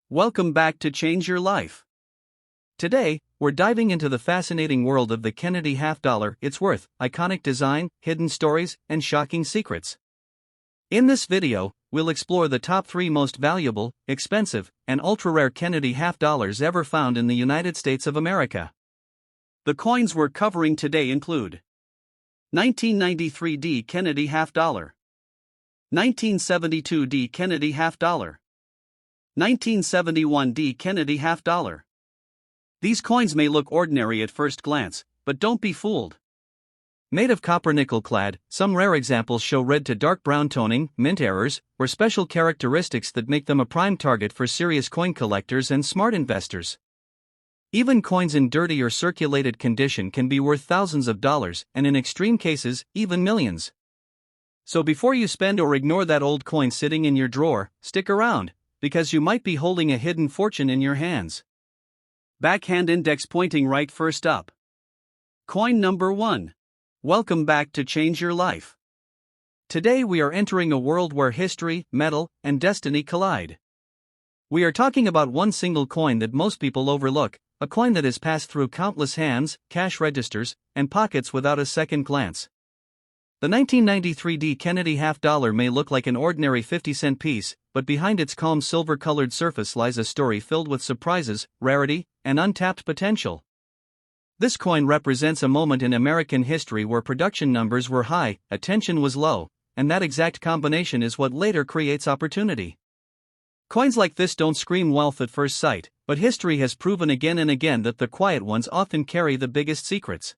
Welcome back to Change Your Life. Today, we're diving into the fascinating world of the Kennedy half-dollar. Its worth, iconic design, hidden stories, and shocking secrets. In this video, we'll explore the top 3 most valuable, expensive, and ultra-rare Kennedy half-dollars ever found in the United States of America. The coins we're covering today include 1993 D Kennedy half-dollar, 1972 D Kennedy half-dollar, 1971 D Kennedy half-dollar. These coins may look ordinary at first glance, but don't be fooled. Made of copper nickel clad, some rare examples show red to dark brown toning, mint errors, or special characteristics that make them a prime target for serious coin collectors and smart investors. Even coins in dirty or circulated condition can be worth thousands of dollars, and in extreme cases, even millions. So before you spend or ignore that old coin sitting in your drawer, stick around, because you might be holding a hidden fortune in your hands. Backhand index pointing right first up. Coin number 1. Welcome back to Change Your Life. Today we are entering a world where history, metal, and destiny collide. We are talking about one single coin that most people overlook, a coin that has passed through countless hands, cash registers, and pockets without a second glance. The 1993 D Kennedy half-dollar may look like an ordinary 50-cent piece, but behind its calm silver-colored surface lies a story filled with surprises, rarity, and untapped potential. This coin represents a moment in American history where production numbers were high, attention was low, and that exact combination is what later creates opportunity. Coins like this don't scream wealth at first sight, but history has proven again and again that the quiet ones often carry the biggest secrets.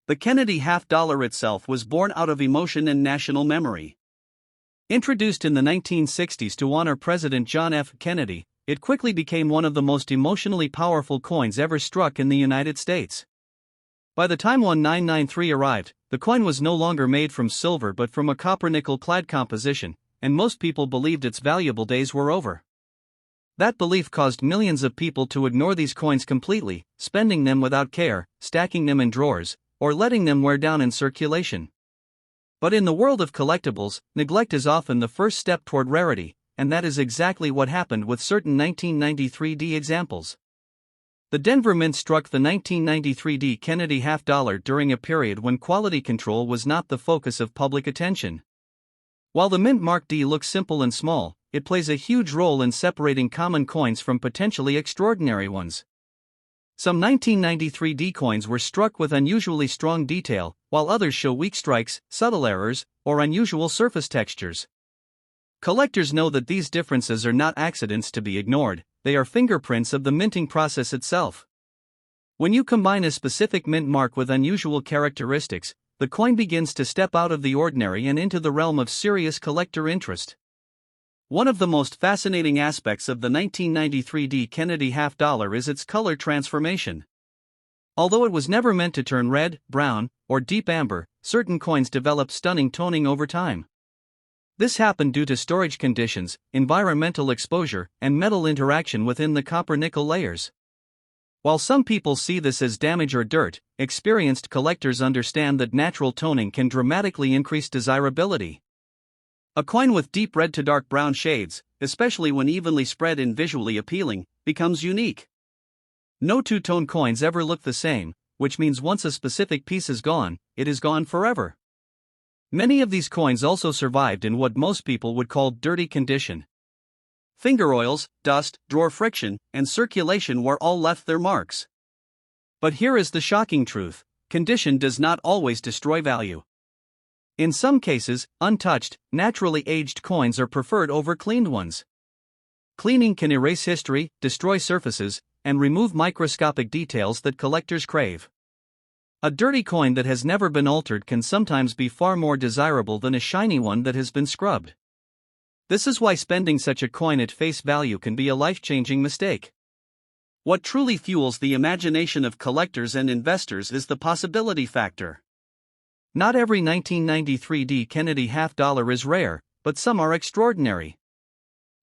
The Kennedy half-dollar itself was born out of emotion and national memory. Introduced in the 1960s to honor President John F. Kennedy, it quickly became one of the most emotionally powerful coins ever struck in the United States. By the time 1993 arrived, the coin was no longer made from silver but from a copper-nickel-clad composition, and most people believed its valuable days were over. That belief caused millions of people to ignore these coins completely, spending them without care, stacking them in drawers, or letting them wear down in circulation. But in the world of collectibles, neglect is often the first step toward rarity, and that is exactly what happened with certain 1993 D examples. The Denver Mint struck the 1993 D Kennedy half-dollar during a period when quality control was not the focus of public attention. While the Mint Mark D looks simple and small, it plays a huge role in separating common coins from potentially extraordinary ones. Some 1993 D coins were struck with unusually strong detail, while others show weak strikes, subtle errors, or unusual surface textures. Collectors know that these differences are not accidents to be ignored, they are fingerprints of the minting process itself. When you combine a specific mint mark with unusual characteristics, the coin begins to step out of the ordinary and into the realm of serious collector interest. One of the most fascinating aspects of the 1993 D Kennedy half-dollar is its color transformation. Although it was never meant to turn red, brown, or deep amber, certain coins develop stunning toning over time. This happened due to storage conditions, environmental exposure, and metal interaction within the copper-nickel layers. While some people see this as damage or dirt, experienced collectors understand that natural toning can dramatically increase desirability. A coin with deep red to dark brown shades, especially when evenly spread and visually appealing, becomes unique. No two-tone coins ever look the same, which means once a specific piece is gone, it is gone forever. Many of these coins also survived in what most people would call dirty condition. Finger oils, dust, drawer friction, and circulation were all left their marks. But here is the shocking truth: condition does not always destroy value. In some cases, untouched, naturally aged coins are preferred over cleaned ones. Cleaning can erase history, destroy surfaces, and remove microscopic details that collectors crave. A dirty coin that has never been altered can sometimes be far more desirable than a shiny one that has been scrubbed. This is why spending such a coin at face value can be a life-changing mistake. What truly fuels the imagination of collectors and investors is the possibility factor. Not every 1993 D Kennedy half-dollar is rare, but some are extraordinary.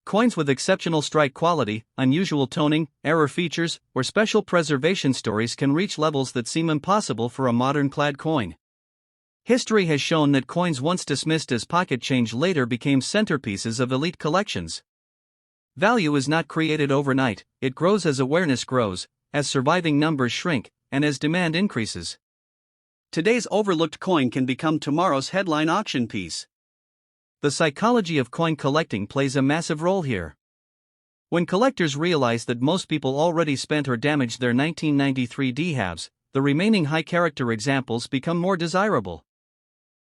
Coins with exceptional strike quality, unusual toning, error features, or special preservation stories can reach levels that seem impossible for a modern-clad coin. History has shown that coins once dismissed as pocket change later became centerpieces of elite collections. Value is not created overnight, it grows as awareness grows, as surviving numbers shrink, and as demand increases. Today's overlooked coin can become tomorrow's headline auction piece. The psychology of coin collecting plays a massive role here. When collectors realize that most people already spent or damaged their 1993 D-halves, the remaining high-character examples become more desirable.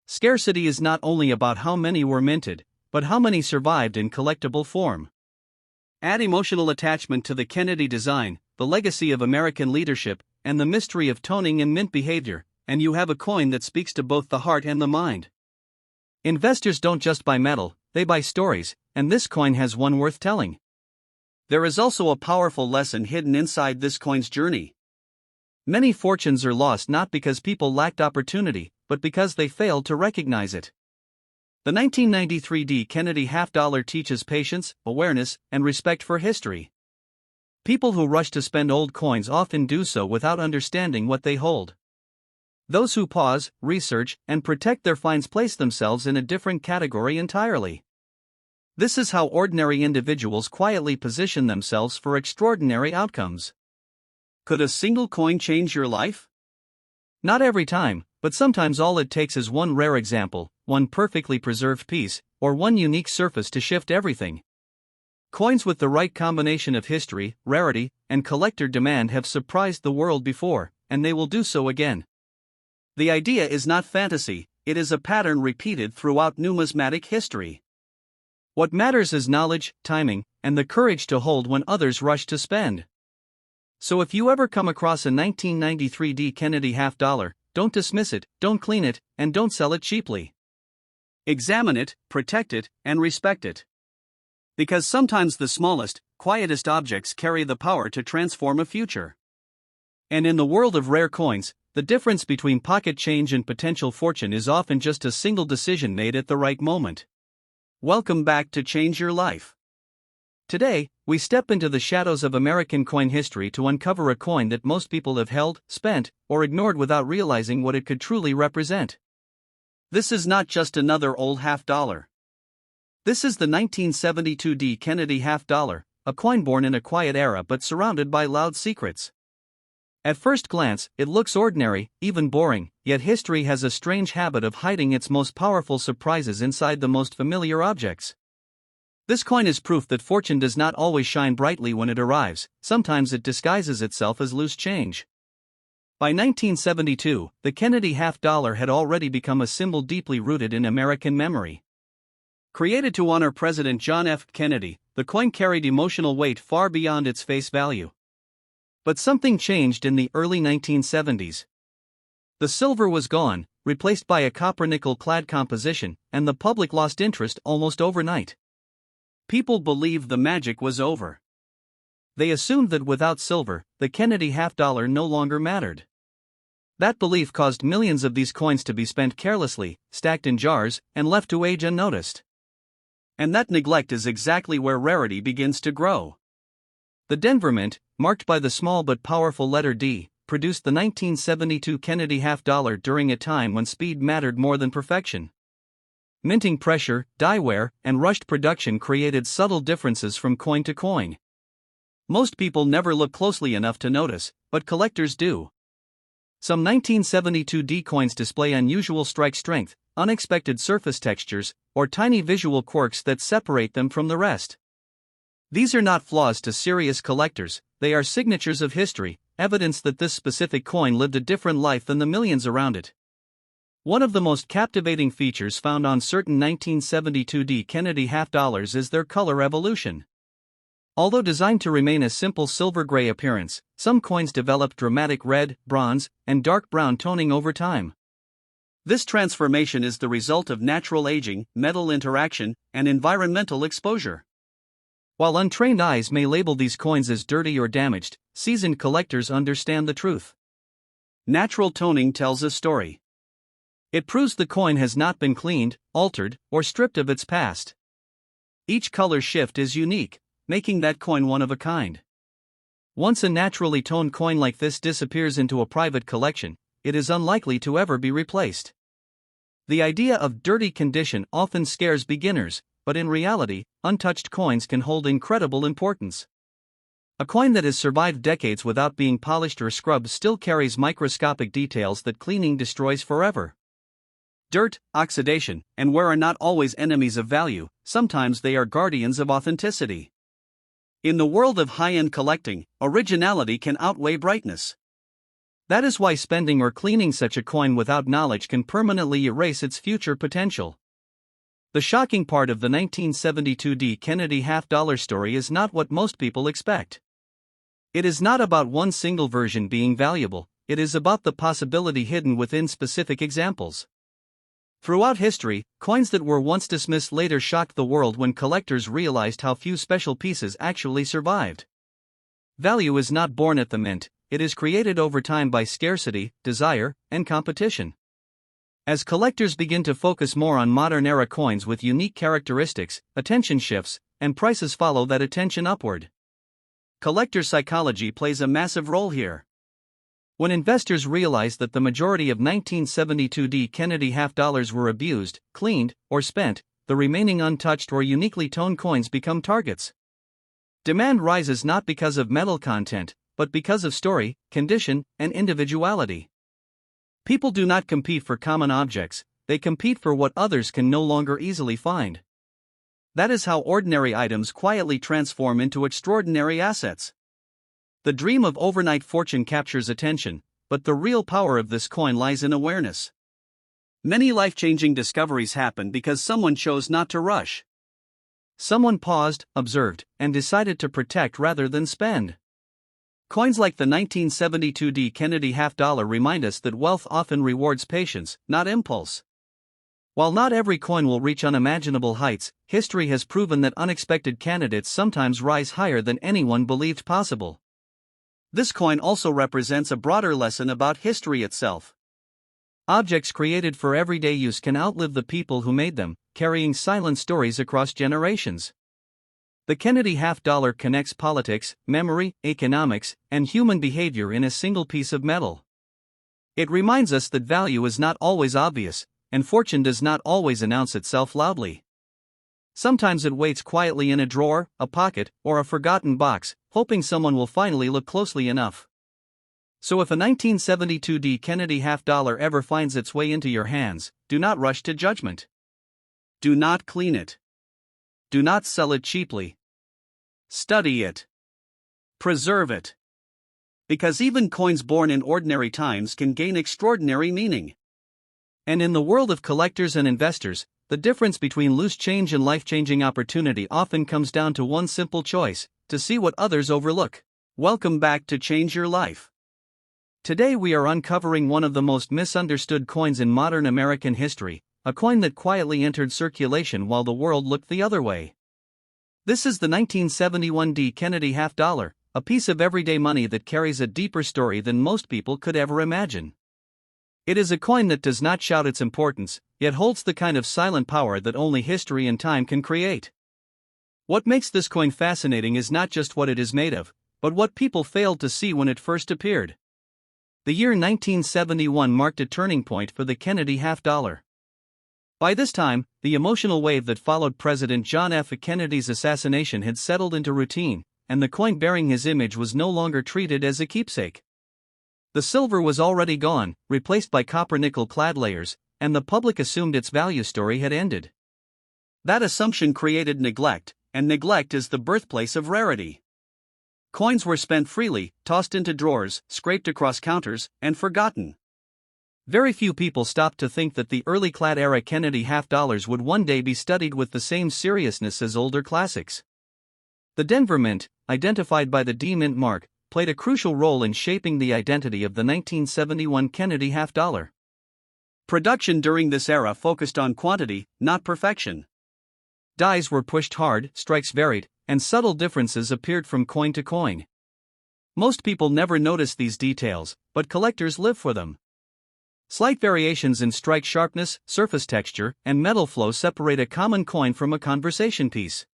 Scarcity is not only about how many were minted, but how many survived in collectible form. Add emotional attachment to the Kennedy design, the legacy of American leadership, and the mystery of toning and mint behavior, and you have a coin that speaks to both the heart and the mind. Investors don't just buy metal, they buy stories, and this coin has one worth telling. There is also a powerful lesson hidden inside this coin's journey. Many fortunes are lost not because people lacked opportunity, but because they failed to recognize it. The 1993 D Kennedy half-dollar teaches patience, awareness, and respect for history. People who rush to spend old coins often do so without understanding what they hold. Those who pause, research, and protect their finds place themselves in a different category entirely. This is how ordinary individuals quietly position themselves for extraordinary outcomes. Could a single coin change your life? Not every time, but sometimes all it takes is one rare example, one perfectly preserved piece, or one unique surface to shift everything. Coins with the right combination of history, rarity, and collector demand have surprised the world before, and they will do so again. The idea is not fantasy, it is a pattern repeated throughout numismatic history. What matters is knowledge, timing, and the courage to hold when others rush to spend. So if you ever come across a 1993 D Kennedy half-dollar, don't dismiss it, don't clean it, and don't sell it cheaply. Examine it, protect it, and respect it. Because sometimes the smallest, quietest objects carry the power to transform a future. And in the world of rare coins, the difference between pocket change and potential fortune is often just a single decision made at the right moment. Welcome back to Change Your Life. Today, we step into the shadows of American coin history to uncover a coin that most people have held, spent, or ignored without realizing what it could truly represent. This is not just another old half-dollar. This is the 1972 D Kennedy half-dollar, a coin born in a quiet era but surrounded by loud secrets. At first glance, it looks ordinary, even boring, yet history has a strange habit of hiding its most powerful surprises inside the most familiar objects. This coin is proof that fortune does not always shine brightly when it arrives, sometimes it disguises itself as loose change. By 1972, the Kennedy half-dollar had already become a symbol deeply rooted in American memory. Created to honor President John F. Kennedy, the coin carried emotional weight far beyond its face value. But something changed in the early 1970s. The silver was gone, replaced by a copper-nickel-clad composition, and the public lost interest almost overnight. People believed the magic was over. They assumed that without silver, the Kennedy half-dollar no longer mattered. That belief caused millions of these coins to be spent carelessly, stacked in jars, and left to age unnoticed. And that neglect is exactly where rarity begins to grow. The Denver Mint, marked by the small but powerful letter D, produced the 1972 Kennedy half-dollar during a time when speed mattered more than perfection. Minting pressure, die wear, and rushed production created subtle differences from coin to coin. Most people never look closely enough to notice, but collectors do. Some 1972 D coins display unusual strike strength, unexpected surface textures, or tiny visual quirks that separate them from the rest. These are not flaws to serious collectors, they are signatures of history, evidence that this specific coin lived a different life than the millions around it. One of the most captivating features found on certain 1972 D Kennedy half-dollars is their color evolution. Although designed to remain a simple silver-gray appearance, some coins develop dramatic red, bronze, and dark brown toning over time. This transformation is the result of natural aging, metal interaction, and environmental exposure. While untrained eyes may label these coins as dirty or damaged, seasoned collectors understand the truth. Natural toning tells a story. It proves the coin has not been cleaned, altered, or stripped of its past. Each color shift is unique, making that coin one of a kind. Once a naturally toned coin like this disappears into a private collection, it is unlikely to ever be replaced. The idea of dirty condition often scares beginners, but in reality, untouched coins can hold incredible importance. A coin that has survived decades without being polished or scrubbed still carries microscopic details that cleaning destroys forever. Dirt, oxidation, and wear are not always enemies of value, sometimes they are guardians of authenticity. In the world of high-end collecting, originality can outweigh brightness. That is why spending or cleaning such a coin without knowledge can permanently erase its future potential. The shocking part of the 1972 D. Kennedy half-dollar story is not what most people expect. It is not about one single version being valuable, it is about the possibility hidden within specific examples. Throughout history, coins that were once dismissed later shocked the world when collectors realized how few special pieces actually survived. Value is not born at the mint, it is created over time by scarcity, desire, and competition. As collectors begin to focus more on modern-era coins with unique characteristics, attention shifts, and prices follow that attention upward. Collector psychology plays a massive role here. When investors realize that the majority of 1972 D. Kennedy half-dollars were abused, cleaned, or spent, the remaining untouched or uniquely toned coins become targets. Demand rises not because of metal content, but because of story, condition, and individuality. People do not compete for common objects, they compete for what others can no longer easily find. That is how ordinary items quietly transform into extraordinary assets. The dream of overnight fortune captures attention, but the real power of this coin lies in awareness. Many life-changing discoveries happen because someone chose not to rush. Someone paused, observed, and decided to protect rather than spend. Coins like the 1972 D. Kennedy half-dollar remind us that wealth often rewards patience, not impulse. While not every coin will reach unimaginable heights, history has proven that unexpected candidates sometimes rise higher than anyone believed possible. This coin also represents a broader lesson about history itself. Objects created for everyday use can outlive the people who made them, carrying silent stories across generations. The Kennedy half-dollar connects politics, memory, economics, and human behavior in a single piece of metal. It reminds us that value is not always obvious, and fortune does not always announce itself loudly. Sometimes it waits quietly in a drawer, a pocket, or a forgotten box, hoping someone will finally look closely enough. So if a 1972 D. Kennedy half-dollar ever finds its way into your hands, do not rush to judgment. Do not clean it. Do not sell it cheaply. Study it. Preserve it. Because even coins born in ordinary times can gain extraordinary meaning. And in the world of collectors and investors, the difference between loose change and life-changing opportunity often comes down to one simple choice: to see what others overlook. Welcome back to Change Your Life. Today we are uncovering one of the most misunderstood coins in modern American history, a coin that quietly entered circulation while the world looked the other way. This is the 1971 D. Kennedy half-dollar, a piece of everyday money that carries a deeper story than most people could ever imagine. It is a coin that does not shout its importance, yet holds the kind of silent power that only history and time can create. What makes this coin fascinating is not just what it is made of, but what people failed to see when it first appeared. The year 1971 marked a turning point for the Kennedy half-dollar. By this time, the emotional wave that followed President John F. Kennedy's assassination had settled into routine, and the coin bearing his image was no longer treated as a keepsake. The silver was already gone, replaced by copper-nickel clad layers, and the public assumed its value story had ended. That assumption created neglect, and neglect is the birthplace of rarity. Coins were spent freely, tossed into drawers, scraped across counters, and forgotten. Very few people stopped to think that the early clad-era Kennedy half-dollars would one day be studied with the same seriousness as older classics. The Denver Mint, identified by the D Mint mark, played a crucial role in shaping the identity of the 1971 Kennedy half-dollar. Production during this era focused on quantity, not perfection. Dies were pushed hard, strikes varied, and subtle differences appeared from coin to coin. Most people never notice these details, but collectors live for them. Slight variations in strike sharpness, surface texture, and metal flow separate a common coin from a conversation piece.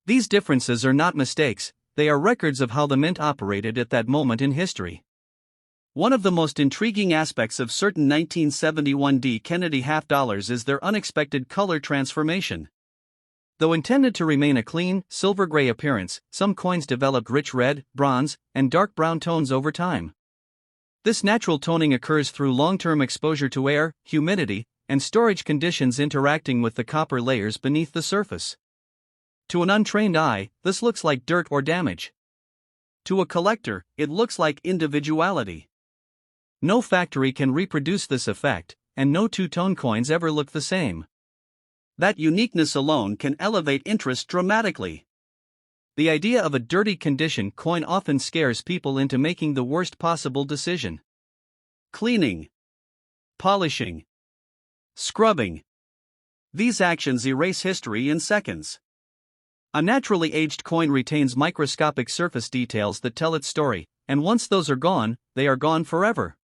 These differences are not mistakes, they are records of how the mint operated at that moment in history. One of the most intriguing aspects of certain 1971 D. Kennedy half-dollars is their unexpected color transformation. Though intended to remain a clean, silver-gray appearance, some coins developed rich red, bronze, and dark brown tones over time. This natural toning occurs through long-term exposure to air, humidity, and storage conditions interacting with the copper layers beneath the surface. To an untrained eye, this looks like dirt or damage. To a collector, it looks like individuality. No factory can reproduce this effect, and no two-tone coins ever look the same. That uniqueness alone can elevate interest dramatically. The idea of a dirty condition coin often scares people into making the worst possible decision. Cleaning, polishing, scrubbing. These actions erase history in seconds. A naturally aged coin retains microscopic surface details that tell its story, and once those are gone, they are gone forever.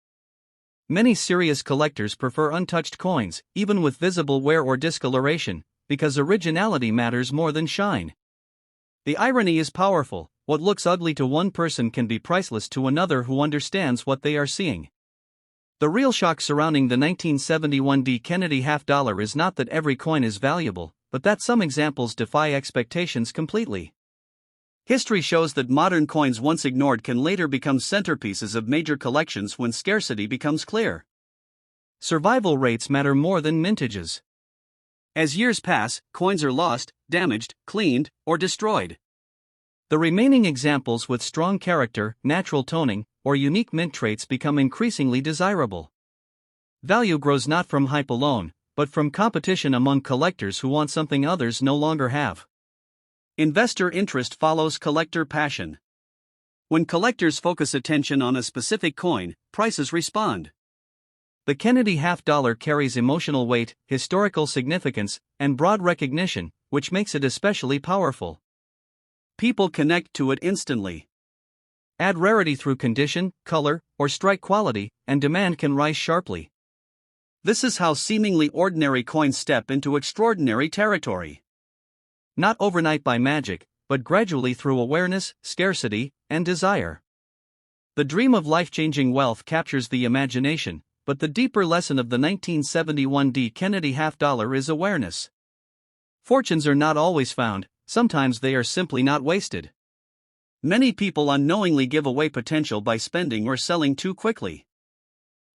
Many serious collectors prefer untouched coins, even with visible wear or discoloration, because originality matters more than shine. The irony is powerful. What looks ugly to one person can be priceless to another who understands what they are seeing. The real shock surrounding the 1971 D. Kennedy half-dollar is not that every coin is valuable, but that some examples defy expectations completely. History shows that modern coins once ignored can later become centerpieces of major collections when scarcity becomes clear. Survival rates matter more than mintages. As years pass, coins are lost, damaged, cleaned, or destroyed. The remaining examples with strong character, natural toning, or unique mint traits become increasingly desirable. Value grows not from hype alone, but from competition among collectors who want something others no longer have. Investor interest follows collector passion. When collectors focus attention on a specific coin, prices respond. The Kennedy half-dollar carries emotional weight, historical significance, and broad recognition, which makes it especially powerful. People connect to it instantly. Add rarity through condition, color, or strike quality, and demand can rise sharply. This is how seemingly ordinary coins step into extraordinary territory. Not overnight by magic, but gradually through awareness, scarcity, and desire. The dream of life-changing wealth captures the imagination, but the deeper lesson of the 1971 D. Kennedy half-dollar is awareness. Fortunes are not always found, sometimes they are simply not wasted. Many people unknowingly give away potential by spending or selling too quickly.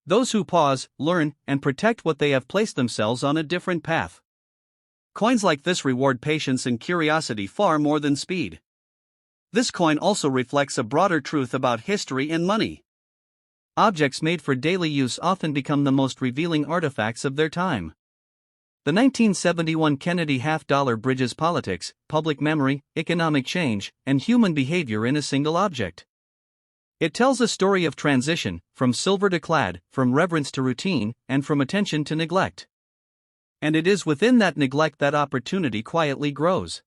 Those who pause, learn, and protect what they have placed themselves on a different path. Coins like this reward patience and curiosity far more than speed. This coin also reflects a broader truth about history and money. Objects made for daily use often become the most revealing artifacts of their time. The 1971 Kennedy half-dollar bridges politics, public memory, economic change, and human behavior in a single object. It tells a story of transition, from silver to clad, from reverence to routine, and from attention to neglect. And it is within that neglect that opportunity quietly grows.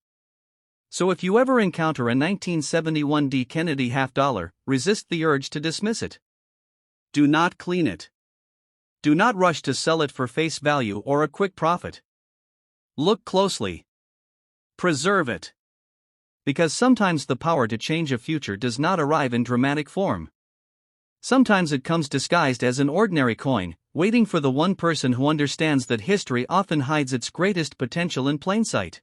So if you ever encounter a 1971 D. Kennedy half-dollar, resist the urge to dismiss it. Do not clean it. Do not rush to sell it for face value or a quick profit. Look closely. Preserve it. Because sometimes the power to change a future does not arrive in dramatic form. Sometimes it comes disguised as an ordinary coin, waiting for the one person who understands that history often hides its greatest potential in plain sight.